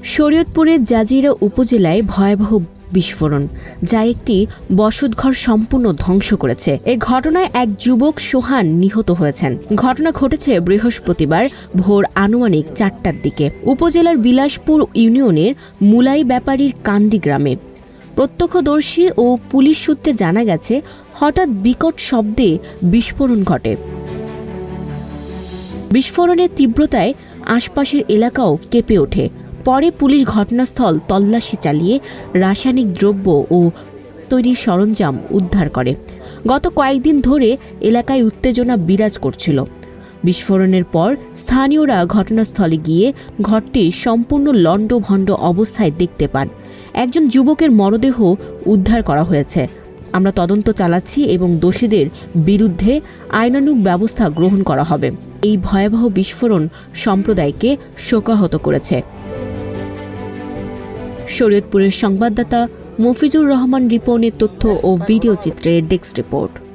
শরীয়তপুরের জাজিরা উপজেলায় ভয়াবহ বিস্ফোরণ, যা একটি বসতঘর সম্পূর্ণ ধ্বংস করেছে। এই ঘটনায় এক যুবক সোহান নিহত হয়েছেন। ঘটনা ঘটেছে বৃহস্পতিবার ভোর আনুমানিক 4টার দিকে উপজেলার বিলাসপুর ইউনিয়নের মুলাই ব্যাপারীর কান্দি গ্রামে। প্রত্যক্ষদর্শী ও পুলিশ সূত্রে জানা গেছে, হঠাৎ বিকট শব্দে বিস্ফোরণ ঘটে। বিস্ফোরণের তীব্রতায় আশপাশের এলাকাও কেঁপে ওঠে। পরে পুলিশ ঘটনাস্থল তল্লাশি চালিয়ে রাসায়নিক দ্রব্য ও তৈরির সরঞ্জাম উদ্ধার করে। গত কয়েকদিন ধরে এলাকায় উত্তেজনা বিরাজ করছিল। বিস্ফোরণের পর স্থানীয়রা ঘটনাস্থলে গিয়ে ঘরটি সম্পূর্ণ লণ্ডভণ্ড অবস্থায় দেখতে পান। একজন যুবকের মরদেহ উদ্ধার করা হয়েছে। আমরা তদন্ত চালাচ্ছি এবং দোষীদের বিরুদ্ধে আইনানুগ ব্যবস্থা গ্রহণ করা হবে। এই ভয়াবহ বিস্ফোরণ সম্প্রদায়কে শোকাহত করেছে। শরীয়তপুরের সংবাদদাতা মফিজুর রহমান রিপনের তথ্য ও ভিডিও চিত্রে ডেস্ক রিপোর্ট।